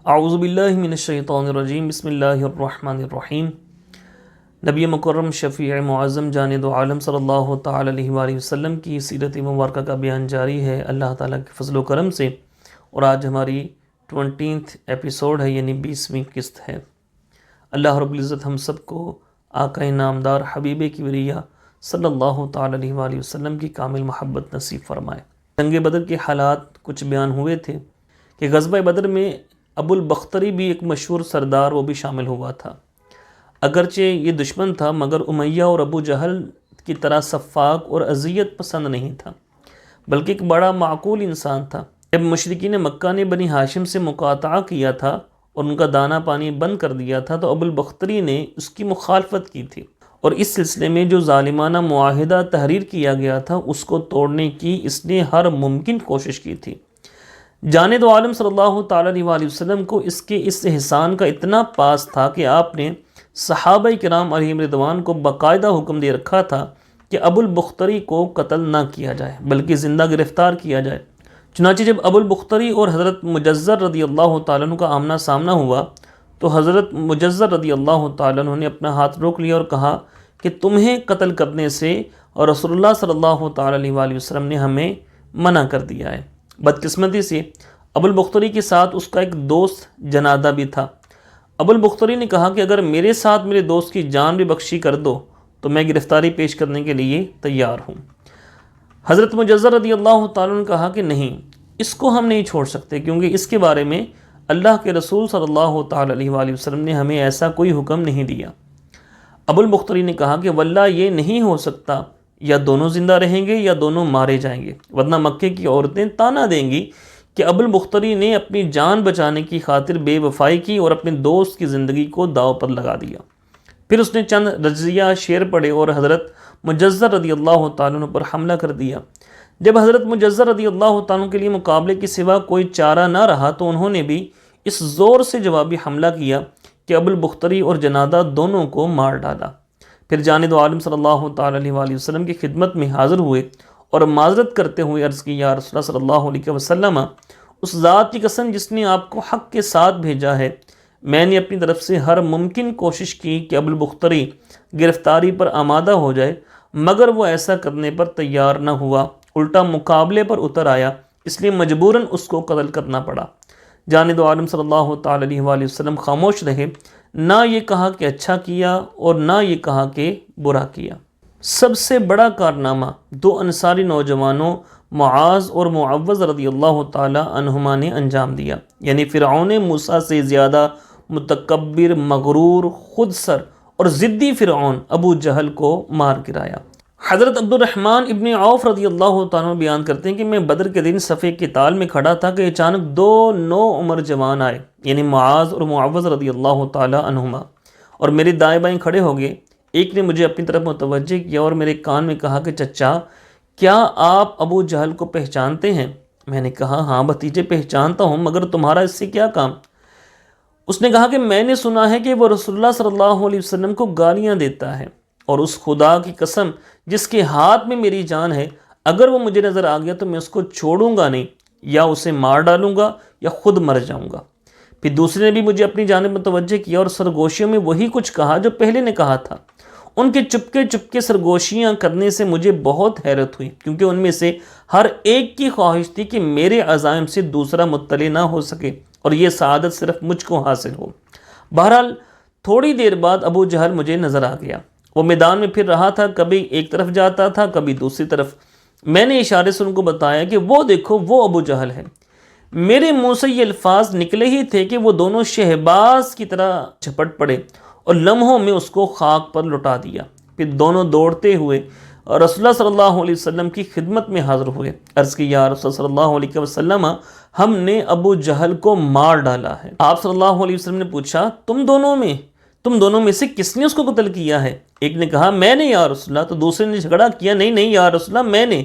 اعوذ باللہ من الشیطان الرجیم، بسم اللہ الرحمن الرحیم۔ نبی مکرم شفیع معظم جاند عالم صلی اللہ تعالی علیہ وآلہ وسلم کی سیرت مبارکہ کا بیان جاری ہے اللہ تعالیٰ کے فضل و کرم سے، اور آج ہماری 20th ایپیسوڈ ہے، یعنی 20ویں قسط ہے۔ اللہ رب العزت ہم سب کو آقا نامدار حبیب کبریہ صلی اللہ تعالی علیہ وآلہ وسلم کی کامل محبت نصیب فرمائے۔ جنگ بدر کے حالات کچھ بیان ہوئے تھے کہ غزوہ بدر میں ابو البختری بھی ایک مشہور سردار، وہ بھی شامل ہوا تھا۔ اگرچہ یہ دشمن تھا مگر امیہ اور ابو جہل کی طرح سفاک اور اذیت پسند نہیں تھا، بلکہ ایک بڑا معقول انسان تھا۔ جب مشرکین مکہ نے بنی ہاشم سے مقاطعہ کیا تھا اور ان کا دانہ پانی بند کر دیا تھا تو ابو البختری نے اس کی مخالفت کی تھی، اور اس سلسلے میں جو ظالمانہ معاہدہ تحریر کیا گیا تھا اس کو توڑنے کی اس نے ہر ممکن کوشش کی تھی۔ جاند عالم صلی اللہ تعالی علیہ وآلہ وسلم کو اس کے اس احسان کا اتنا پاس تھا کہ آپ نے صحابہ کرام علیہم رضوان کو باقاعدہ حکم دے رکھا تھا کہ ابو البختری کو قتل نہ کیا جائے بلکہ زندہ گرفتار کیا جائے۔ چنانچہ جب ابو البختری اور حضرت مجزر رضی اللہ تعالیٰ عنہ کا آمنا سامنا ہوا تو حضرت مجزر رضی اللہ تعالیٰ عنہ نے اپنا ہاتھ روک لیا اور کہا کہ تمہیں قتل کرنے سے اور رسول اللہ صلی اللہ تعالیٰ علیہ وآلہ وسلم نے ہمیں منع کر دیا ہے۔ بدقسمتی سے ابو البختری کے ساتھ اس کا ایک دوست جنادہ بھی تھا۔ ابو البختری نے کہا کہ اگر میرے ساتھ میرے دوست کی جان بھی بخشی کر دو تو میں گرفتاری پیش کرنے کے لیے تیار ہوں۔ حضرت مجزر رضی اللہ تعالیٰ نے کہا کہ نہیں، اس کو ہم نہیں چھوڑ سکتے، کیونکہ اس کے بارے میں اللہ کے رسول صلی اللہ تعالیٰ علیہ وآلہ وسلم نے ہمیں ایسا کوئی حکم نہیں دیا۔ ابو البختری نے کہا کہ واللہ یہ نہیں ہو سکتا، یا دونوں زندہ رہیں گے یا دونوں مارے جائیں گے، ورنہ مکے کی عورتیں طعنہ دیں گی کہ ابو البختری نے اپنی جان بچانے کی خاطر بے وفائی کی اور اپنے دوست کی زندگی کو داؤ پر لگا دیا۔ پھر اس نے چند رجزیہ شعر پڑھے اور حضرت مجزر رضی اللہ تعالیٰ عنہ پر حملہ کر دیا۔ جب حضرت مجزر رضی اللہ تعالیٰ عنہ کے لیے مقابلے کے سوا کوئی چارہ نہ رہا تو انہوں نے بھی اس زور سے جوابی حملہ کیا کہ ابو البختری اور جنادہ دونوں کو مار ڈالا۔ پھر جاند عالم صلی اللہ تعالیٰ علیہ وآلہ وسلم کی خدمت میں حاضر ہوئے اور معذرت کرتے ہوئے عرض کی، یا رسول اللہ صلی اللہ علیہ وسلم، اس ذات کی قسم جس نے آپ کو حق کے ساتھ بھیجا ہے، میں نے اپنی طرف سے ہر ممکن کوشش کی کہ ابو البختری گرفتاری پر آمادہ ہو جائے، مگر وہ ایسا کرنے پر تیار نہ ہوا، الٹا مقابلے پر اتر آیا، اس لیے مجبوراً اس کو قتل کرنا پڑا۔ جاند عالم صلی اللہ تعالیٰ علیہ وآلہ وسلم خاموش رہے، نہ یہ کہا کہ اچھا کیا اور نہ یہ کہا کہ برا کیا۔ سب سے بڑا کارنامہ دو انصاری نوجوانوں معاذ اور معوذ رضی اللہ تعالی عنہما نے انجام دیا، یعنی فرعون موسیٰ سے زیادہ متکبر، مغرور، خود سر اور ضدی فرعون ابو جہل کو مار گرایا۔ حضرت عبد الرحمن ابن عوف رضی اللہ تعالیٰ عنہ بیان کرتے ہیں کہ میں بدر کے دن صف قتال میں کھڑا تھا کہ اچانک دو نو عمر جوان آئے، یعنی معاذ اور معوذ رضی اللہ تعالیٰ عنہما، اور میرے دائیں بائیں کھڑے ہو گئے۔ ایک نے مجھے اپنی طرف متوجہ کیا اور میرے کان میں کہا کہ چچا، کیا آپ ابو جہل کو پہچانتے ہیں؟ میں نے کہا ہاں بھتیجے، پہچانتا ہوں، مگر تمہارا اس سے کیا کام؟ اس نے کہا کہ میں نے سنا ہے کہ وہ رسول اللہ صلی اللہ علیہ وسلم کو گالیاں دیتا ہے، اور اس خدا کی قسم جس کے ہاتھ میں میری جان ہے، اگر وہ مجھے نظر آ گیا تو میں اس کو چھوڑوں گا نہیں، یا اسے مار ڈالوں گا یا خود مر جاؤں گا۔ پھر دوسرے نے بھی مجھے اپنی جانب متوجہ کیا اور سرگوشیوں میں وہی کچھ کہا جو پہلے نے کہا تھا۔ ان کے چپکے سرگوشیاں کرنے سے مجھے بہت حیرت ہوئی، کیونکہ ان میں سے ہر ایک کی خواہش تھی کہ میرے عزائم سے دوسرا مطلع نہ ہو سکے اور یہ سعادت صرف مجھ کو حاصل ہو۔ بہرحال تھوڑی دیر بعد ابو جہل مجھے نظر آ گیا۔ وہ میدان میں پھر رہا تھا، کبھی ایک طرف جاتا تھا کبھی دوسری طرف۔ میں نے اشارے سے ان کو بتایا کہ وہ دیکھو، وہ ابو جہل ہے۔ میرے منہ سے یہ الفاظ نکلے ہی تھے کہ وہ دونوں شہباز کی طرح جھپٹ پڑے اور لمحوں میں اس کو خاک پر لٹا دیا۔ پھر دونوں دوڑتے ہوئے رسول اللہ صلی اللہ علیہ وسلم کی خدمت میں حاضر ہوئے۔ عرض کی، یا رسول صلی اللہ علیہ وسلم، ہم نے ابو جہل کو مار ڈالا ہے۔ آپ صلی اللہ علیہ وسلم نے پوچھا، تم دونوں میں سے کس نے اس کو قتل کیا ہے؟ ایک نے کہا میں نے یا رسول اللہ، تو دوسرے نے جھگڑا کیا، نہیں یا رسول اللہ میں نے۔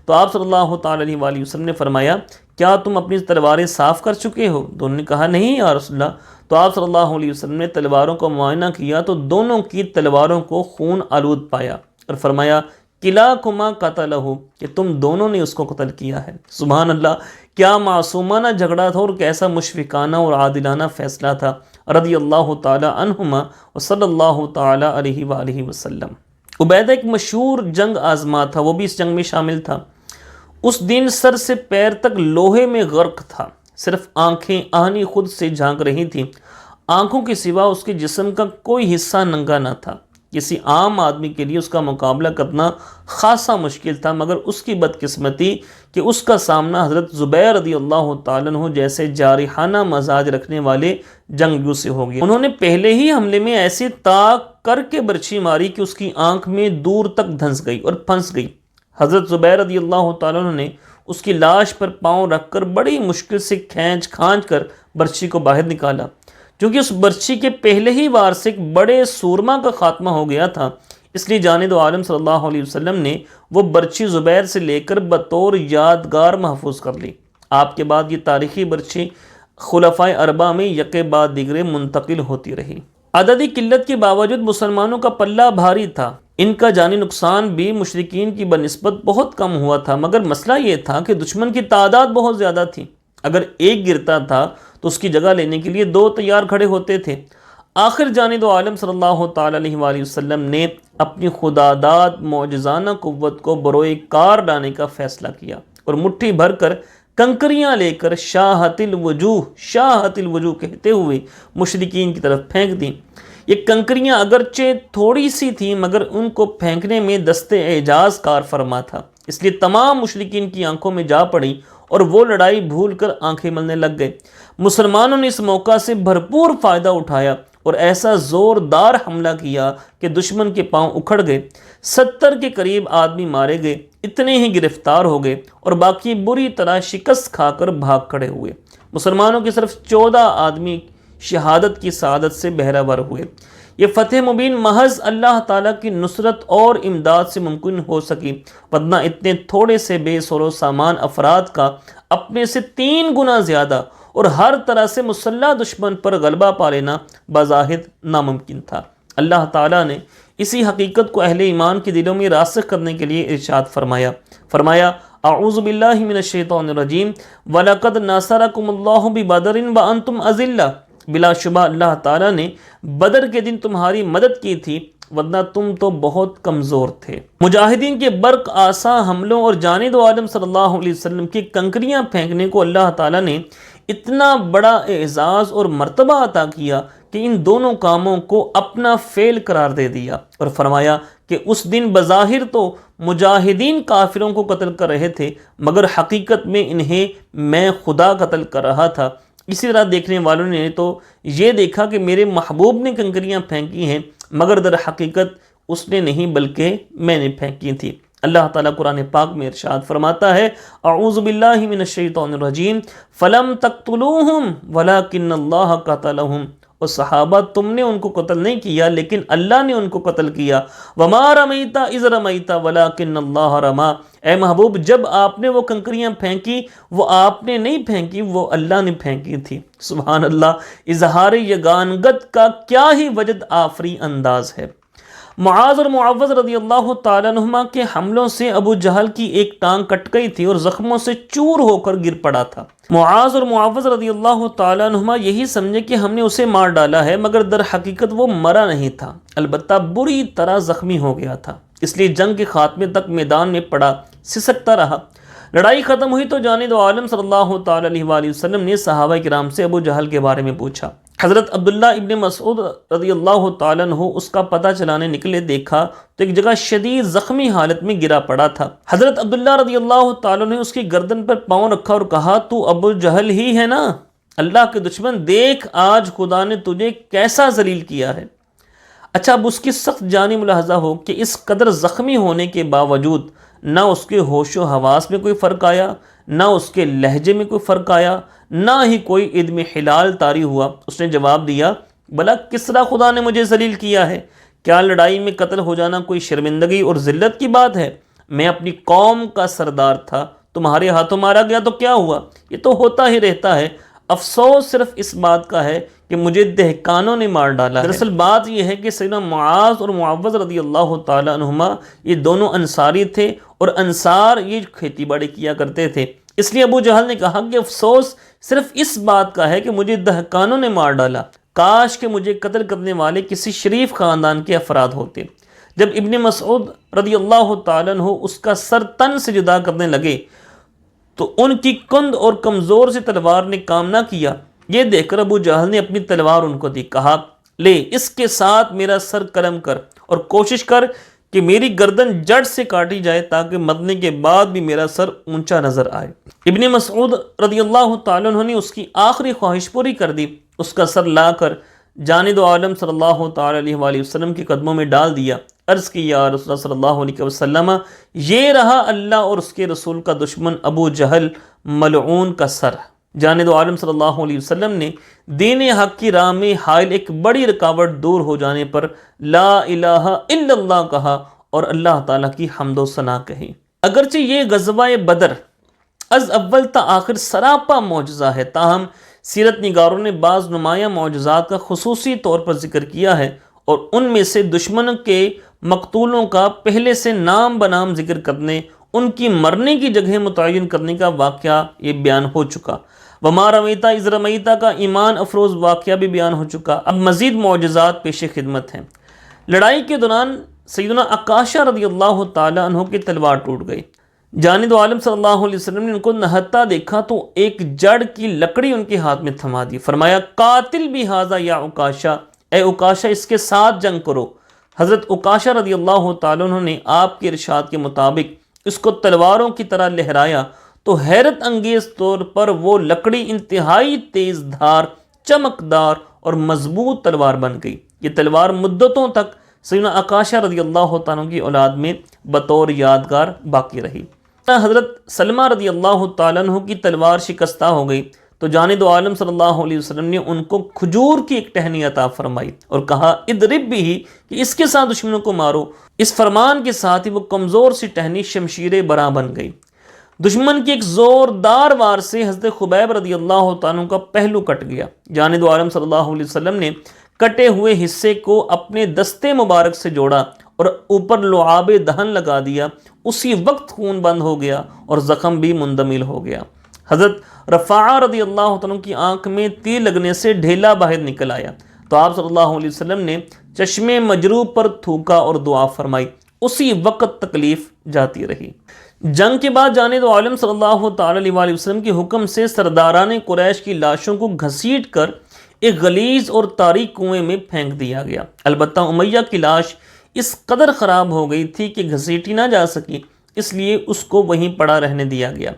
تو آپ صلی اللہ تعالی علیہ وآلہ وسلم نے فرمایا، کیا تم اپنی تلواریں صاف کر چکے ہو؟ دونوں نے کہا نہیں یا رسول اللہ۔ تو آپ صلی اللہ علیہ وسلم نے تلواروں کو معائنہ کیا تو دونوں کی تلواروں کو خون آلود پایا اور فرمایا، کلاکما قتلہ، کہ تم دونوں نے اس کو قتل کیا ہے۔ سبحان اللہ، کیا معصومانہ جھگڑا تھا اور کیسا مشفقانہ اور عادلانہ فیصلہ تھا، رضی اللہ تعالی عنہما وصلی اللہ تعالی علیہ وآلہ وسلم۔ عبیدہ ایک مشہور جنگ آزما تھا، وہ بھی اس جنگ میں شامل تھا۔ اس دن سر سے پیر تک لوہے میں غرق تھا، صرف آنکھیں آہنی خود سے جھانک رہی تھیں، آنکھوں کے سوا اس کے جسم کا کوئی حصہ ننگا نہ تھا۔ کسی عام آدمی کے لیے اس کا مقابلہ کرنا خاصا مشکل تھا، مگر اس کی بدقسمتی کہ اس کا سامنا حضرت زبیر رضی اللہ تعالیٰ عنہ جیسے جارحانہ مزاج رکھنے والے جنگجو سے ہو گیا۔ انہوں نے پہلے ہی حملے میں ایسے تاک کر کے برچھی ماری کہ اس کی آنکھ میں دور تک دھنس گئی اور پھنس گئی۔ حضرت زبیر رضی اللہ تعالیٰ عنہ نے اس کی لاش پر پاؤں رکھ کر بڑی مشکل سے کھینچ کھانچ کر برچھی کو باہر نکالا۔ چونکہ اس برچھی کے پہلے ہی وار سے ایک بڑے سورما کا خاتمہ ہو گیا تھا، اس لیے جانب عالم صلی اللہ علیہ وسلم نے وہ برچھی زبیر سے لے کر بطور یادگار محفوظ کر لی۔ آپ کے بعد یہ تاریخی برچھی خلفائے اربعہ میں یکے بعد دیگرے منتقل ہوتی رہی۔ عددی قلت کے باوجود مسلمانوں کا پلہ بھاری تھا، ان کا جانی نقصان بھی مشرکین کی بنسبت بہت کم ہوا تھا، مگر مسئلہ یہ تھا کہ دشمن کی تعداد بہت زیادہ تھی۔ اگر ایک گرتا تھا تو اس کی جگہ لینے کے لیے دو تیار کھڑے ہوتے تھے۔ آخر جانب عالم صلی اللہ تعالی علیہ وآلہ وسلم نے اپنی خداداد معجزانہ قوت کو بروئے کار لانے کا فیصلہ کیا اور مٹھی بھر کر کنکریاں لے کر شاہت الوجوہ کہتے ہوئے مشرکین کی طرف پھینک دیں۔ یہ کنکریاں اگرچہ تھوڑی سی تھیں، مگر ان کو پھینکنے میں دست اعجاز کار فرما تھا، اس لیے تمام مشرکین کی آنکھوں میں جا پڑی اور وہ لڑائی بھول کر آنکھیں ملنے لگ گئے۔ مسلمانوں نے اس موقع سے بھرپور فائدہ اٹھایا اور ایسا زوردار حملہ کیا کہ دشمن کے پاؤں اکھڑ گئے، 70 کے قریب آدمی مارے گئے، اتنے ہی گرفتار ہو گئے اور باقی بری طرح شکست کھا کر بھاگ کھڑے ہوئے۔ مسلمانوں کے صرف 14 آدمی شہادت کی سعادت سے بہرہ ہوئے۔ یہ فتح مبین محض اللہ تعالیٰ کی نصرت اور امداد سے ممکن ہو سکی، ورنہ اتنے تھوڑے سے بے سر و سامان افراد کا اپنے سے 3 گنا زیادہ اور ہر طرح سے مسلح دشمن پر غلبہ پا لینا بظاہر ناممکن تھا۔ اللہ تعالیٰ نے اسی حقیقت کو اہل ایمان کے دلوں میں راسخ کرنے کے لیے ارشاد فرمایا اعوذ باللہ من الشیطان الرجیم وَلَقَدْ نَصَرَكُمُ اللَّهُ بِبَدْرٍ وَأَنْتُمْ أَذِلَّةٌ، بلا شبہ اللہ تعالیٰ نے بدر کے دن تمہاری مدد کی تھی، ورنہ تم تو بہت کمزور تھے۔ مجاہدین کے برق آسا حملوں اور جانب عالم صلی اللہ علیہ وسلم کی کنکریاں پھینکنے کو اللہ تعالیٰ نے اتنا بڑا اعزاز اور مرتبہ عطا کیا کہ ان دونوں کاموں کو اپنا فعل قرار دے دیا اور فرمایا کہ اس دن بظاہر تو مجاہدین کافروں کو قتل کر رہے تھے، مگر حقیقت میں انہیں میں خدا قتل کر رہا تھا۔ اسی طرح دیکھنے والوں نے تو یہ دیکھا کہ میرے محبوب نے کنکریاں پھینکی ہیں، مگر در حقیقت اس نے نہیں بلکہ میں نے پھینکی تھی۔ اللہ تعالیٰ قرآن پاک میں ارشاد فرماتا ہے اعوذ باللہ من الشیطان الرجیم فلم تقتلوہم ولکن اللہ قتلہم، اور صحابہ تم نے ان کو قتل نہیں کیا لیکن اللہ نے ان کو قتل کیا۔ وما رمیت اذ رمیت ولکن اللہ رما، اے محبوب جب آپ نے وہ کنکریاں پھینکی وہ آپ نے نہیں پھینکی، وہ اللہ نے پھینکی تھی۔ سبحان اللہ، اظہار یگانگت کا کیا ہی وجد آفری انداز ہے۔ معاذ اور معوذ رضی اللہ تعالیٰ عنہما کے حملوں سے ابو جہل کی ایک ٹانگ کٹ گئی تھی اور زخموں سے چور ہو کر گر پڑا تھا۔ معاذ اور معوذ رضی اللہ تعالیٰ عنہما یہی سمجھے کہ ہم نے اسے مار ڈالا ہے، مگر در حقیقت وہ مرا نہیں تھا، البتہ بری طرح زخمی ہو گیا تھا، اس لیے جنگ کے خاتمے تک میدان میں پڑا سسکتا رہا۔ لڑائی ختم ہوئی تو جانب عالم صلی اللہ تعالیٰ علیہ وآلہ وسلم نے صحابہ کرام سے ابو جہل کے بارے میں پوچھا۔ حضرت عبداللہ ابن مسعود رضی اللہ تعالیٰ عنہ اس کا پتہ چلانے نکلے، دیکھا تو ایک جگہ شدید زخمی حالت میں گرا پڑا تھا۔ حضرت عبداللہ رضی اللہ تعالیٰ نے اس کی گردن پر پاؤں رکھا اور کہا تو ابو جہل ہی ہے نا؟ اللہ کے دشمن، دیکھ آج خدا نے تجھے کیسا ذلیل کیا ہے۔ اچھا، اب اس کی سخت جانی ملاحظہ ہو کہ اس قدر زخمی ہونے کے باوجود نہ اس کے ہوش و حواس میں کوئی فرق آیا، نہ اس کے لہجے میں کوئی فرق آیا، نہ ہی کوئی عدم حلال طاری ہوا۔ اس نے جواب دیا بھلا کس طرح خدا نے مجھے ذلیل کیا ہے؟ کیا لڑائی میں قتل ہو جانا کوئی شرمندگی اور ذلت کی بات ہے؟ میں اپنی قوم کا سردار تھا، تمہارے ہاتھوں مارا گیا تو کیا ہوا؟ یہ تو ہوتا ہی رہتا ہے، افسوس صرف اس بات کا ہے کہ مجھے دہقانوں نے مار ڈالا ہے۔ دراصل بات یہ ہے کہ سیدنا معاذ اور معوذ رضی اللہ تعالیٰ عنہما یہ دونوں انصاری تھے، اور انصار یہ کھیتی باڑی کیا کرتے تھے، اس لیے ابو جہل نے کہا کہ افسوس صرف اس بات کا ہے کہ مجھے دہقانوں نے مار ڈالا، کاش کہ مجھے قتل کرنے والے کسی شریف خاندان کے افراد ہوتے۔ جب ابن مسعود رضی اللہ تعالیٰ عنہ اس کا سر تن سے جدا کرنے لگے تو ان کی کند اور کمزور سی تلوار نے کام نہ کیا۔ یہ دیکھ کر ابو جہل نے اپنی تلوار ان کو دی، کہا لے اس کے ساتھ میرا سر قلم کر اور کوشش کر کہ میری گردن جڑ سے کاٹی جائے تاکہ مرنے کے بعد بھی میرا سر اونچا نظر آئے۔ ابن مسعود رضی اللہ تعالیٰ عنہ نے اس کی آخری خواہش پوری کر دی، اس کا سر لا کر جانب عالم صلی اللہ تعالیٰ علیہ وآلہ وسلم کے قدموں میں ڈال دیا۔ عرض کی یا رسول اللہ صلی اللہ علیہ وسلم، یہ رہا اللہ اور اس کے رسول کا دشمن ابو جہل ملعون کا سر۔ جانب عالم صلی اللہ علیہ وسلم نے دین حق کی راہ میں حائل ایک بڑی رکاوٹ دور ہو جانے پر لا الہ الا اللہ کہا اور اللہ تعالیٰ کی حمد و ثنا کہی۔ اگرچہ یہ غزوہ بدر از اول تا آخر سراپا معجزہ ہے، تاہم سیرت نگاروں نے بعض نمایاں معجزات کا خصوصی طور پر ذکر کیا ہے، اور ان میں سے دشمن کے مقتولوں کا پہلے سے نام بنام ذکر کرنے، ان کی مرنے کی جگہ متعین کرنے کا واقعہ یہ بیان ہو چکا۔ وما رمیتا اذ رمیتا کا ایمان افروز واقعہ بھی بیان ہو چکا۔ اب مزید معجزات پیش خدمت ہیں۔ لڑائی کے دوران سیدنا عکاشہ رضی اللہ تعالیٰ عنہ کی تلوار ٹوٹ گئی۔ جانب عالم صلی اللہ علیہ وسلم نے ان کو نہتا دیکھا تو ایک جڑ کی لکڑی ان کے ہاتھ میں تھما دی، فرمایا قاتل بھی ھذا یا عکاشہ، اے عکاشہ اس کے ساتھ جنگ کرو۔ حضرت عکاشہ رضی اللہ تعالیٰ عنہ نے آپ کے ارشاد کے مطابق اس کو تلواروں کی طرح لہرایا تو حیرت انگیز طور پر وہ لکڑی انتہائی تیز دھار، چمکدار اور مضبوط تلوار بن گئی۔ یہ تلوار مدتوں تک سیدنا عکاشہ رضی اللہ تعالیٰ کی اولاد میں بطور یادگار باقی رہی۔ حضرت سلمہ رضی اللہ تعالیٰ عنہ کی تلوار شکستہ ہو گئی تو جانب عالم صلی اللہ علیہ وسلم نے ان کو کھجور کی ایک ٹہنی عطا فرمائی اور کہا اضرب بھی، کہ اس کے ساتھ دشمنوں کو مارو۔ اس فرمان کے ساتھ ہی وہ کمزور سی ٹہنی شمشیر براں بن گئی۔ دشمن کی ایک زوردار وار سے حضرت خبیب رضی اللہ تعالیٰ کا پہلو کٹ گیا۔ جانب عالم صلی اللہ علیہ وسلم نے کٹے ہوئے حصے کو اپنے دستے مبارک سے جوڑا اور اوپر لعاب دہن لگا دیا، اسی وقت خون بند ہو گیا اور زخم بھی مندمل ہو گیا۔ حضرت رفاعہ رضی اللہ عنہ کی آنکھ میں تیر لگنے سے ڈھیلا باہر نکل آیا تو آپ صلی اللہ علیہ وسلم نے چشمے مجروح پر تھوکا اور دعا فرمائی، اسی وقت تکلیف جاتی رہی۔ جنگ کے بعد جانب عالم صلی اللہ تعالی علیہ وآلہ وسلم کے حکم سے سرداران قریش کی لاشوں کو گھسیٹ کر ایک غلیظ اور تاریک کنویں میں پھینک دیا گیا۔ البتہ امیہ کی لاش اس قدر خراب ہو گئی تھی کہ گھسیٹی نہ جا سکی، اس لیے اس کو وہیں پڑا رہنے دیا گیا۔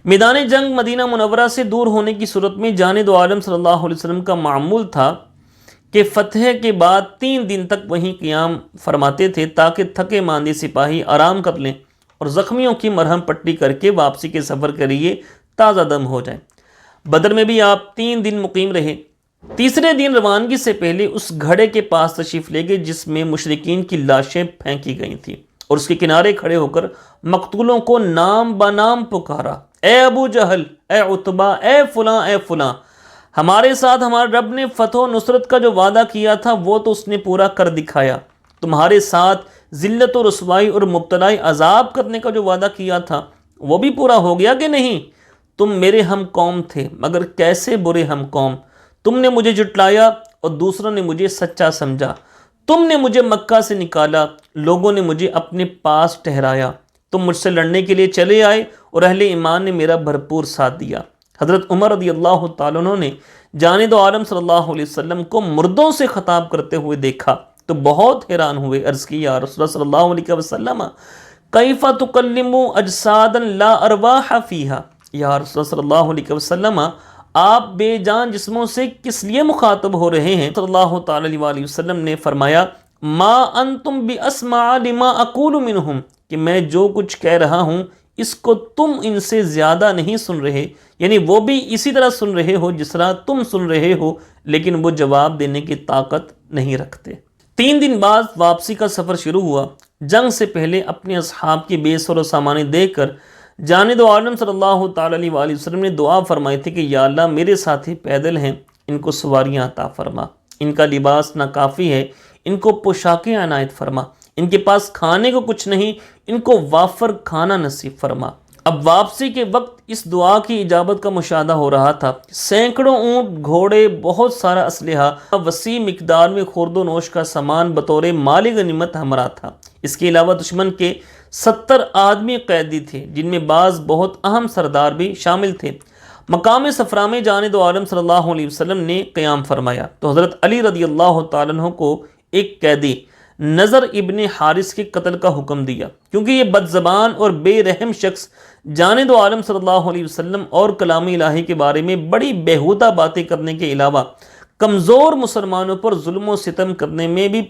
میدان جنگ مدینہ منورہ سے دور ہونے کی صورت میں جانب عالم صلی اللہ علیہ وسلم کا معمول تھا کہ فتح کے بعد 3 دن تک وہیں قیام فرماتے تھے تاکہ تھکے ماندے سپاہی آرام کر لیں اور زخمیوں کی مرہم پٹی کر کے واپسی کے سفر کے لیے تازہ دم ہو جائیں۔ بدر میں بھی آپ 3 دن مقیم رہے۔ تیسرے دن روانگی سے پہلے اس گھڑے کے پاس تشریف لے گئے جس میں مشرکین کی لاشیں پھینکی گئی تھیں، اور اس کے کنارے کھڑے ہو کر مقتولوں کو نام بنام پکارا، اے ابو جہل، اے عتبہ، اے فلاں، اے فلاں، ہمارے ساتھ ہمارے رب نے فتح و نصرت کا جو وعدہ کیا تھا وہ تو اس نے پورا کر دکھایا، تمہارے ساتھ ذلت و رسوائی اور مبتلائی عذاب کرنے کا جو وعدہ کیا تھا وہ بھی پورا ہو گیا کہ نہیں؟ تم میرے ہم قوم تھے مگر کیسے برے ہم قوم، تم نے مجھے جھٹلایا اور دوسروں نے مجھے سچا سمجھا، تم نے مجھے مکہ سے نکالا، لوگوں نے مجھے اپنے پاس ٹھہرایا، تم مجھ سے لڑنے کے لیے چلے آئے اور اہل ایمان نے میرا بھرپور ساتھ دیا۔ حضرت عمر رضی اللہ تعالیٰ عنہ نے جانب عالم صلی اللہ علیہ وسلم کو مردوں سے خطاب کرتے ہوئے دیکھا تو بہت حیران ہوئے، عرض کی یا رسول اللہ صلی اللہ علیہ وسلم کیف تکلم اجسادا لا ارواح فیہا، یا رسول اللہ صلی اللہ علیہ وسلم آپ بے جان جسموں سے کس لیے مخاطب ہو رہے ہیں؟ صلی اللہ تعالی علیہ وسلم نے فرمایا ما انتم باسمع لما اقول منہم، کہ میں جو کچھ کہہ رہا ہوں اس کو تم ان سے زیادہ نہیں سن رہے، یعنی وہ بھی اسی طرح سن رہے ہو جس طرح تم سن رہے ہو، لیکن وہ جواب دینے کی طاقت نہیں رکھتے۔ 3 دن بعد واپسی کا سفر شروع ہوا۔ جنگ سے پہلے اپنے اصحاب کی بے سر و سامانی دیکھ کر جانب عالم صلی اللہ تعالیٰ علیہ وآلہ وسلم نے دعا فرمائی تھی کہ یا اللہ میرے ساتھی پیدل ہیں، ان کو سواریاں عطا فرما، ان کا لباس ناکافی ہے، ان کو پوشاکیں عنایت فرما، ان کے پاس کھانے کو کچھ نہیں، ان کو وافر کھانا نصیب فرما۔ اب واپسی کے وقت اس دعا کی اجابت کا مشاہدہ ہو رہا تھا۔ سینکڑوں اونٹ، گھوڑے، بہت سارا اسلحہ، وسیع مقدار میں خورد و نوش کا سامان بطور مال غنیمت ہمراہ تھا۔ اس کے علاوہ دشمن کے 70 آدمی قیدی تھے، جن میں بعض بہت اہم سردار بھی شامل تھے۔ مقام صفرا میں جانب عالم صلی اللہ علیہ وسلم نے قیام فرمایا تو حضرت علی رضی اللہ تعالیٰ عنہ کو ایک قیدی نظر ابن حارث کے قتل کا حکم دیا، کیونکہ یہ بد زبان اور بے رحم شخص جانب عالم صلی اللہ علیہ وسلم اور کلام الہی کے بارے میں بڑی بیہودہ باتیں کرنے کے علاوہ کمزور مسلمانوں پر ظلم و ستم کرنے میں بھی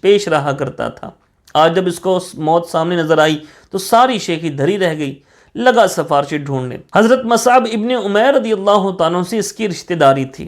پیش رہا کرتا تھا۔ آج جب اس کو موت سامنے نظر آئی تو ساری شیخی دھری رہ گئی، لگا سفارشی ڈھونڈنے۔ حضرت مصعب ابن عمیر رضی اللہ تعالیٰ سے اس کی رشتہ داری تھی،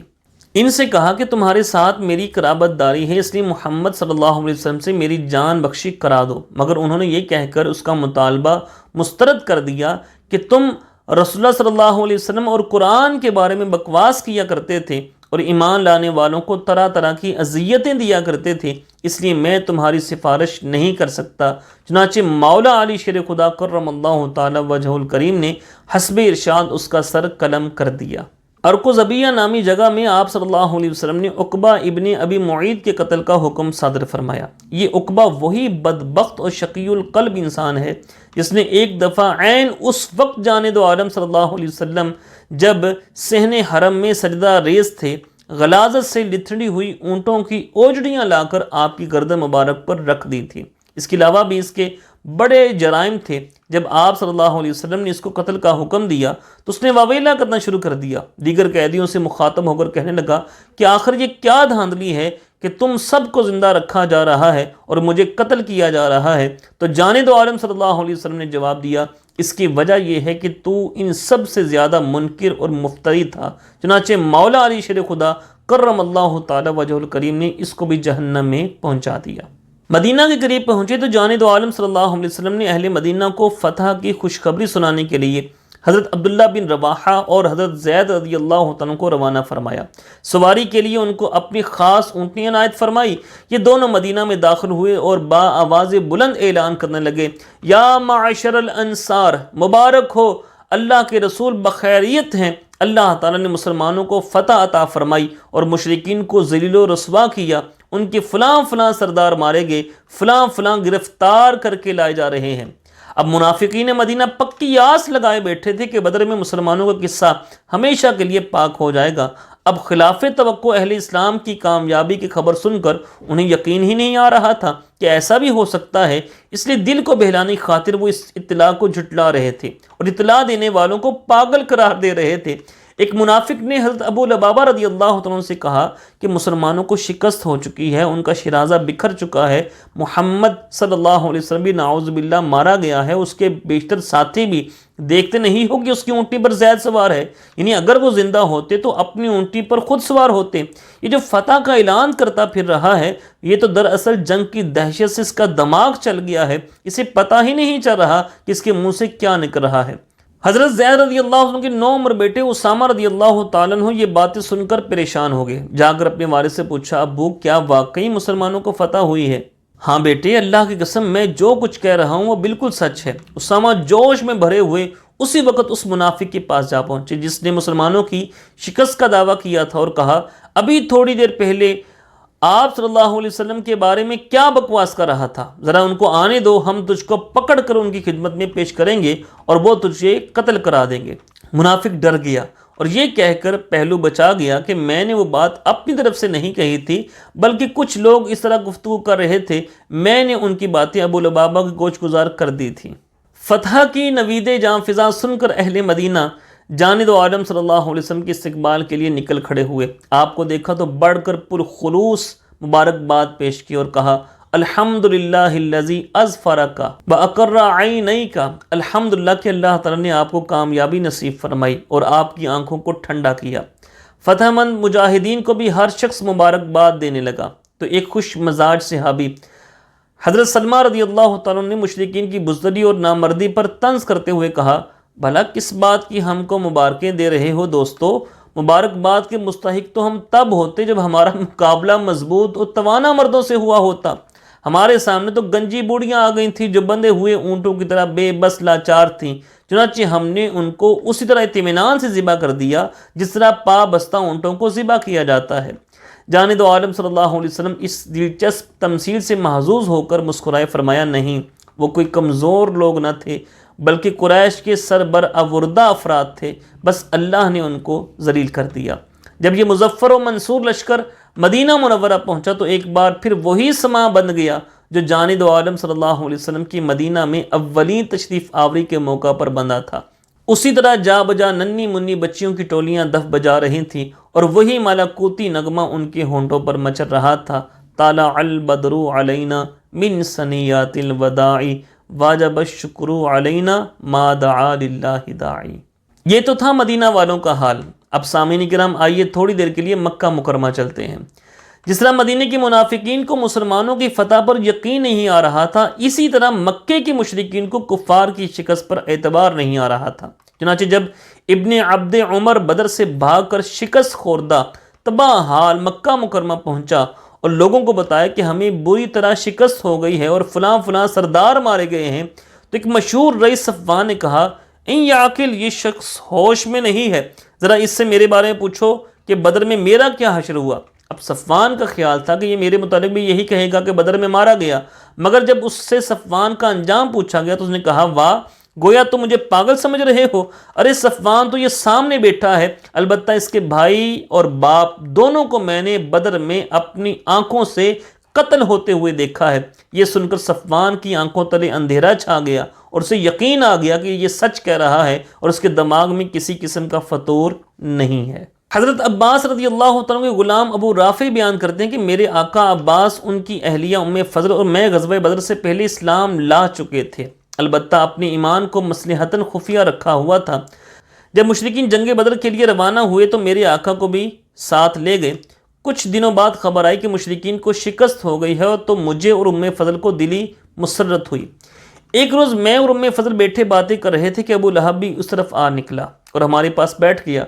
ان سے کہا کہ تمہارے ساتھ میری قرابت داری ہے، اس لیے محمد صلی اللہ علیہ وسلم سے میری جان بخشی کرا دو، مگر انہوں نے یہ کہہ کر اس کا مطالبہ مسترد کر دیا کہ تم رسول اللہ صلی اللہ علیہ وسلم اور قرآن کے بارے میں بکواس کیا کرتے تھے اور ایمان لانے والوں کو طرح طرح کی اذیتیں دیا کرتے تھے، اس لیے میں تمہاری سفارش نہیں کر سکتا۔ چنانچہ مولا علی شیر خدا کرم اللہ تعالی وجہ الکریم نے حسب ارشاد اس کا سر قلم کر دیا۔ ارقزبیہ نامی جگہ میں آپ صلی اللہ علیہ وسلم نے عقبہ ابن ابی معیط کے قتل کا حکم صادر فرمایا۔ یہ عقبہ وہی بدبخت اور شقی القلب انسان ہے جس نے ایک دفعہ عین اس وقت جانب عالم صلی اللہ علیہ وسلم جب صحن حرم میں سجدہ ریز تھے، غلاظت سے لتھڑی ہوئی اونٹوں کی اوجڑیاں لا کر آپ کی گردن مبارک پر رکھ دی تھی۔ اس کے علاوہ بھی اس کے بڑے جرائم تھے۔ جب آپ صلی اللہ علیہ وسلم نے اس کو قتل کا حکم دیا تو اس نے واویلا کرنا شروع کر دیا۔ دیگر قیدیوں سے مخاطب ہو کر کہنے لگا کہ آخر یہ کیا دھاندلی ہے کہ تم سب کو زندہ رکھا جا رہا ہے اور مجھے قتل کیا جا رہا ہے؟ تو جانب عالم صلی اللہ علیہ وسلم نے جواب دیا، اس کی وجہ یہ ہے کہ تو ان سب سے زیادہ منکر اور مفتری تھا۔ چنانچہ مولا علی شیر خدا کرم اللہ تعالی وجہ الکریم نے اس کو بھی جہنم میں پہنچا دیا۔ مدینہ کے قریب پہنچے تو جانب عالم صلی اللہ علیہ وسلم نے اہل مدینہ کو فتح کی خوشخبری سنانے کے لیے حضرت عبداللہ بن رواحہ اور حضرت زید رضی اللہ عنہ کو روانہ فرمایا۔ سواری کے لیے ان کو اپنی خاص اونٹنی عنایت فرمائی۔ یہ دونوں مدینہ میں داخل ہوئے اور با آواز بلند اعلان کرنے لگے، یا معاشر الانصار، مبارک ہو، اللہ کے رسول بخیریت ہیں، اللہ تعالیٰ نے مسلمانوں کو فتح عطا فرمائی اور مشرکین کو ذلیل و رسوا کیا، ان کے فلاں سردار مارے گئے، فلاں گرفتار کر کے لائے جا رہے ہیں۔ اب منافقین مدینہ پکی آس لگائے بیٹھے تھے کہ بدر میں مسلمانوں کا قصہ ہمیشہ کے لیے پاک ہو جائے گا۔ اب خلاف توقع اہل اسلام کی کامیابی کی خبر سن کر انہیں یقین ہی نہیں آ رہا تھا کہ ایسا بھی ہو سکتا ہے، اس لیے دل کو بہلانے کی خاطر وہ اس اطلاع کو جھٹلا رہے تھے اور اطلاع دینے والوں کو پاگل قرار دے رہے تھے۔ ایک منافق نے حضرت ابو لبابہ رضی اللہ عنہ سے کہا کہ مسلمانوں کو شکست ہو چکی ہے، ان کا شرازہ بکھر چکا ہے، محمد صلی اللہ علیہ وسلم بھی نعوذ باللہ مارا گیا ہے، اس کے بیشتر ساتھی بھی، دیکھتے نہیں ہو کہ اس کی اونٹی پر زید سوار ہے، یعنی اگر وہ زندہ ہوتے تو اپنی اونٹی پر خود سوار ہوتے۔ یہ جو فتح کا اعلان کرتا پھر رہا ہے، یہ تو دراصل جنگ کی دہشت سے اس کا دماغ چل گیا ہے، اسے پتہ ہی نہیں چل رہا کہ اس کے منہ سے کیا نکل رہا ہے۔ حضرت زید رضی اللہ عنہ کے 9 عمر بیٹے اسامہ رضی اللہ تعالیٰ عنہ یہ باتیں سن کر پریشان ہو گئے۔ جا کر اپنے والد سے پوچھا، ابو کیا واقعی مسلمانوں کو فتح ہوئی ہے؟ ہاں بیٹے، اللہ کی قسم میں جو کچھ کہہ رہا ہوں وہ بالکل سچ ہے۔ اسامہ جوش میں بھرے ہوئے اسی وقت اس منافق کے پاس جا پہنچے جس نے مسلمانوں کی شکست کا دعویٰ کیا تھا اور کہا، ابھی تھوڑی دیر پہلے آپ صلی اللہ علیہ وسلم کے بارے میں کیا بکواس کر رہا تھا، ذرا ان کو آنے دو، ہم تجھ کو پکڑ کر ان کی خدمت میں پیش کریں گے اور وہ تجھے قتل کرا دیں گے۔ منافق ڈر گیا اور یہ کہہ کر پہلو بچا گیا کہ میں نے وہ بات اپنی طرف سے نہیں کہی تھی، بلکہ کچھ لوگ اس طرح گفتگو کر رہے تھے، میں نے ان کی باتیں ابو لبابہ کی گوش گزار کر دی تھی۔ فتح کی نوید جاں فضا سن کر اہل مدینہ جانب عالم صلی اللہ علیہ وسلم کے استقبال کے لیے نکل کھڑے ہوئے۔ آپ کو دیکھا تو بڑھ کر پرخلوص مبارکباد پیش کی اور کہا، الحمدللہ الذی اظفرک واقر عینیک، الحمدللہ کہ اللہ تعالیٰ نے آپ کو کامیابی نصیب فرمائی اور آپ کی آنکھوں کو ٹھنڈا کیا۔ فتح مند مجاہدین کو بھی ہر شخص مبارکباد دینے لگا تو ایک خوش مزاج صحابی حضرت سلمہ رضی اللہ تعالیٰ نے مشرکین کی بزدلی اور نامردی پر طنز کرتے ہوئے کہا، بھلا کس بات کی ہم کو مبارکیں دے رہے ہو دوستو؟ مبارکباد کے مستحق تو ہم تب ہوتے جب ہمارا مقابلہ مضبوط اور توانا مردوں سے ہوا ہوتا۔ ہمارے سامنے تو گنجی بوڑھیاں آ گئی تھیں جو بندھے ہوئے اونٹوں کی طرح بے بس لاچار تھیں، چنانچہ ہم نے ان کو اسی طرح اطمینان سے ذبح کر دیا جس طرح پا بستہ اونٹوں کو ذبح کیا جاتا ہے۔ جانب عالم صلی اللہ علیہ وسلم اس دلچسپ تمثیل سے محظوظ ہو کر مسکرائے، فرمایا نہیں، وہ کوئی کمزور لوگ نہ تھے بلکہ قریش کے سربراوردہ افراد تھے، بس اللہ نے ان کو ذلیل کر دیا۔ جب یہ مظفر و منصور لشکر مدینہ منورہ پہنچا تو ایک بار پھر وہی سماں بن گیا جو جانب عالم صلی اللہ علیہ وسلم کی مدینہ میں اولین تشریف آوری کے موقع پر بندھا تھا۔ اسی طرح جا بجا ننھی منی بچیوں کی ٹولیاں دف بجا رہی تھیں اور وہی مالاکوتی نغمہ ان کے ہونٹوں پر مچل رہا تھا، طالع البدر علینا من ثنیات الوداع واجب الشکر علینا ما دعا للہ داعی۔ یہ تو تھا مدینہ والوں کا حال۔ اب سامعین کرام آئیے تھوڑی دیر کے لیے مکہ مکرمہ چلتے ہیں۔ جس طرح مدینہ کے منافقین کو مسلمانوں کی فتح پر یقین نہیں آ رہا تھا، اسی طرح مکے کے مشرکین کو کفار کی شکست پر اعتبار نہیں آ رہا تھا۔ چنانچہ جب ابن عبد عمر بدر سے بھاگ کر شکست خوردہ تباہ حال مکہ مکرمہ پہنچا اور لوگوں کو بتایا کہ ہمیں بری طرح شکست ہو گئی ہے اور فلاں فلاں سردار مارے گئے ہیں، تو ایک مشہور رئیس صفوان نے کہا، این یعقل، یہ شخص ہوش میں نہیں ہے، ذرا اس سے میرے بارے میں پوچھو کہ بدر میں میرا کیا حشر ہوا۔ اب صفوان کا خیال تھا کہ یہ میرے متعلق بھی یہی کہے گا کہ بدر میں مارا گیا، مگر جب اس سے صفوان کا انجام پوچھا گیا تو اس نے کہا، واہ، گویا تم مجھے پاگل سمجھ رہے ہو؟ ارے صفوان تو یہ سامنے بیٹھا ہے، البتہ اس کے بھائی اور باپ دونوں کو میں نے بدر میں اپنی آنکھوں سے قتل ہوتے ہوئے دیکھا ہے۔ یہ سن کر صفوان کی آنکھوں تلے اندھیرا چھا گیا اور اسے یقین آ گیا کہ یہ سچ کہہ رہا ہے اور اس کے دماغ میں کسی قسم کا فطور نہیں ہے۔ حضرت عباس رضی اللہ تعالیٰ کے غلام ابو رافع بیان کرتے ہیں کہ میرے آقا عباس، ان کی اہلیہ ام فضل اور میں غزوہ بدر سے پہلے اسلام لا چکے تھے، البتہ اپنے ایمان کو مصلحتاً خفیہ رکھا ہوا تھا۔ جب مشرکین جنگ بدر کے لیے روانہ ہوئے تو میرے آقا کو بھی ساتھ لے گئے۔ کچھ دنوں بعد خبر آئی کہ مشرکین کو شکست ہو گئی ہے تو مجھے اور ام فضل کو دلی مسرت ہوئی۔ ایک روز میں اور ام فضل بیٹھے باتیں کر رہے تھے کہ ابو لہب بھی اس طرف آ نکلا اور ہمارے پاس بیٹھ گیا۔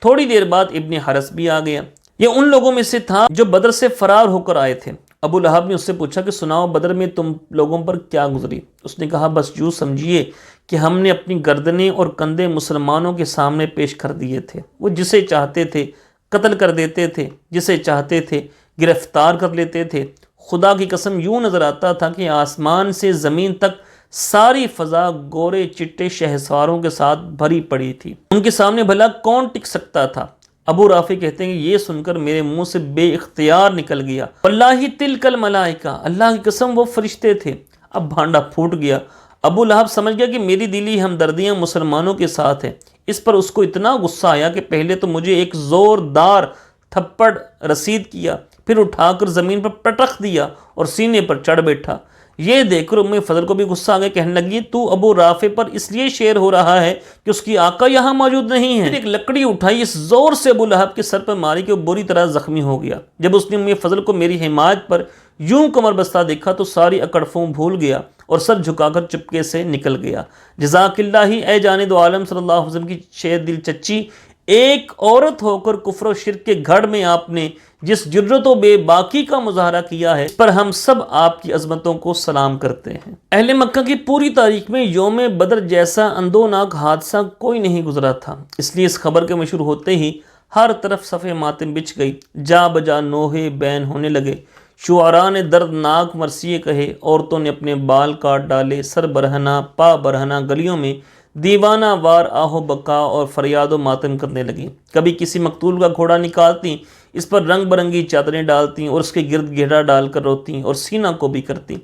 تھوڑی دیر بعد ابن حرس بھی آ گیا۔ یہ ان لوگوں میں سے تھا جو بدر سے فرار ہو کر آئے تھے۔ ابو لہب نے اس سے پوچھا کہ سناؤ، بدر میں تم لوگوں پر کیا گزری؟ اس نے کہا، بس یوں سمجھیے کہ ہم نے اپنی گردنیں اور کندھے مسلمانوں کے سامنے پیش کر دیے تھے۔ وہ جسے چاہتے تھے قتل کر دیتے تھے، جسے چاہتے تھے گرفتار کر لیتے تھے۔ خدا کی قسم یوں نظر آتا تھا کہ آسمان سے زمین تک ساری فضا گورے چٹے شہسواروں کے ساتھ بھری پڑی تھی۔ ان کے سامنے بھلا کون ٹک سکتا تھا؟ ابو رافع کہتے ہیں کہ یہ سن کر میرے منہ سے بے اختیار نکل گیا، واللہ تلک الملائکہ، اللہ کی قسم وہ فرشتے تھے۔ اب بھانڈا پھوٹ گیا۔ ابو لہب سمجھ گیا کہ میری دلی ہمدردیاں مسلمانوں کے ساتھ ہیں۔ اس پر اس کو اتنا غصہ آیا کہ پہلے تو مجھے ایک زوردار تھپڑ رسید کیا، پھر اٹھا کر زمین پر پٹخ دیا اور سینے پر چڑھ بیٹھا۔ یہ دیکھ کر ام فضل کو بھی غصہ آ گیا، کہنے لگی، تو ابو رافع پر اس لیے شیر ہو رہا ہے کہ اس کی آقا یہاں موجود نہیں ہے۔ پھر ایک لکڑی اٹھائی، اس زور سے ابو لہب کے سر پر ماری کہ وہ بری طرح زخمی ہو گیا۔ جب اس نے ام فضل کو میری حمایت پر یوں کمر بستہ دیکھا تو ساری اکڑفوں بھول گیا اور سر جھکا کر چپکے سے نکل گیا۔ جزاک اللہ، اے جانب عالم صلی اللہ علیہ وسلم کی شیر دل چچی، ایک عورت ہو کر کفر و شرک کے گھڑ میں آپ نے جس جرت و بے باکی کا مظاہرہ کیا ہے، پر ہم سب آپ کی عظمتوں کو سلام کرتے ہیں۔ اہل مکہ کی پوری تاریخ میں یوم بدر جیسا اندوناک حادثہ کوئی نہیں گزرا تھا، اس لیے اس خبر کے مشہور ہوتے ہی ہر طرف صفحہ ماتم بچھ گئی، جا بجا نوحے بین ہونے لگے، شعراء نے دردناک مرثیے کہے، عورتوں نے اپنے بال کاٹ ڈالے، سر برہنہ پا برہنہ گلیوں میں دیوانہ وار آہو بکا اور فریاد و ماتم کرنے لگی۔ کبھی کسی مقتول کا گھوڑا نکالتی، اس پر رنگ برنگی چادریں ڈالتی اور اس کے گرد گھیرا ڈال کر روتی اور سینہ کو بھی کرتی۔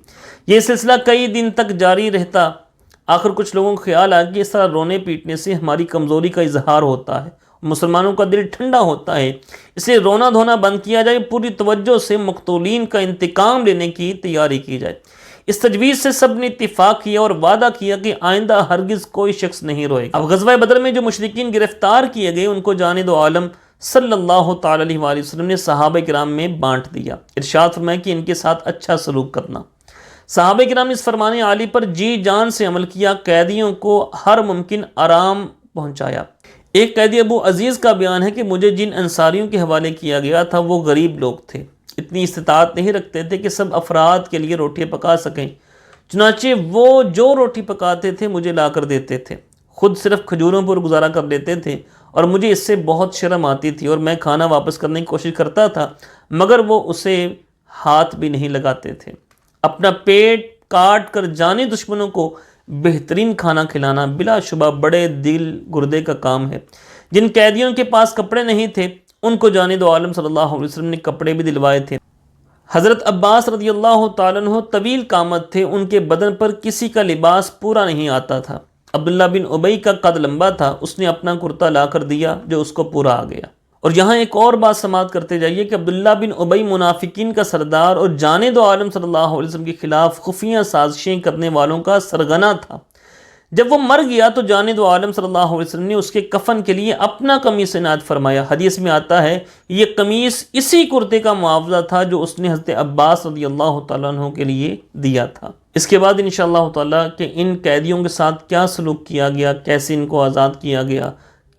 یہ سلسلہ کئی دن تک جاری رہتا۔ آخر کچھ لوگوں کو خیال آیا کہ اس طرح رونے پیٹنے سے ہماری کمزوری کا اظہار ہوتا ہے، مسلمانوں کا دل ٹھنڈا ہوتا ہے، اس لیے رونا دھونا بند کیا جائے، پوری توجہ سے مقتولین کا انتقام لینے کی تیاری کی جائے۔ اس تجویز سے سب نے اتفاق کیا اور وعدہ کیا کہ آئندہ ہرگز کوئی شخص نہیں روئے گا۔ اب غزوہ بدر میں جو مشرکین گرفتار کیے گئے ان کو جانب عالم صلی اللہ تعالی علیہ وآلہ وسلم نے صحابہ کرام میں بانٹ دیا۔ ارشاد فرمایا کہ ان کے ساتھ اچھا سلوک کرنا۔ صحابہ کرام نے اس فرمان عالی پر جی جان سے عمل کیا، قیدیوں کو ہر ممکن آرام پہنچایا۔ ایک قیدی ابو عزیز کا بیان ہے کہ مجھے جن انصاریوں کے حوالے کیا گیا تھا وہ غریب لوگ تھے، اتنی استطاعت نہیں رکھتے تھے کہ سب افراد کے لیے روٹی پکا سکیں، چنانچہ وہ جو روٹی پکاتے تھے مجھے لا کر دیتے تھے، خود صرف کھجوروں پر گزارا کر لیتے تھے، اور مجھے اس سے بہت شرم آتی تھی اور میں کھانا واپس کرنے کی کوشش کرتا تھا مگر وہ اسے ہاتھ بھی نہیں لگاتے تھے۔ اپنا پیٹ کاٹ کر جانی دشمنوں کو بہترین کھانا کھلانا بلا شبہ بڑے دل گردے کا کام ہے۔ جن قیدیوں کے پاس کپڑے نہیں تھے ان کو جانب عالم صلی اللہ علیہ وسلم نے کپڑے بھی دلوائے تھے۔ حضرت عباس رضی اللہ تعالیٰ عنہ طویل قامت تھے، ان کے بدن پر کسی کا لباس پورا نہیں آتا تھا۔ عبداللہ بن ابی کا قد لمبا تھا، اس نے اپنا کرتا لا کر دیا جو اس کو پورا آ گیا۔ اور یہاں ایک اور بات سماعت کرتے جائیے کہ عبداللہ بن ابی منافقین کا سردار اور جانب عالم صلی اللہ علیہ وسلم کے خلاف خفیہ سازشیں کرنے والوں کا سرغنہ تھا۔ جب وہ مر گیا تو جانب عالم صلی اللہ علیہ وسلم نے اس کے کفن کے لیے اپنا قمیص عنایت فرمایا۔ حدیث میں آتا ہے یہ قمیص اسی کرتے کا معاوضہ تھا جو اس نے حضرت عباس رضی اللہ تعالیٰ عنہ کے لیے دیا تھا۔ اس کے بعد انشاءاللہ تعالیٰ کہ ان قیدیوں کے ساتھ کیا سلوک کیا گیا، کیسے ان کو آزاد کیا گیا،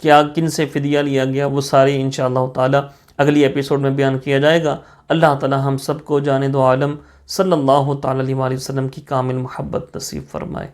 کیا کن سے فدیہ لیا گیا، وہ سارے انشاءاللہ تعالیٰ اگلی ایپیسوڈ میں بیان کیا جائے گا۔ اللہ تعالیٰ ہم سب کو جانب عالم صلی اللہ تعالیٰ علیہ وسلم کی کامل محبت نصیب فرمائے۔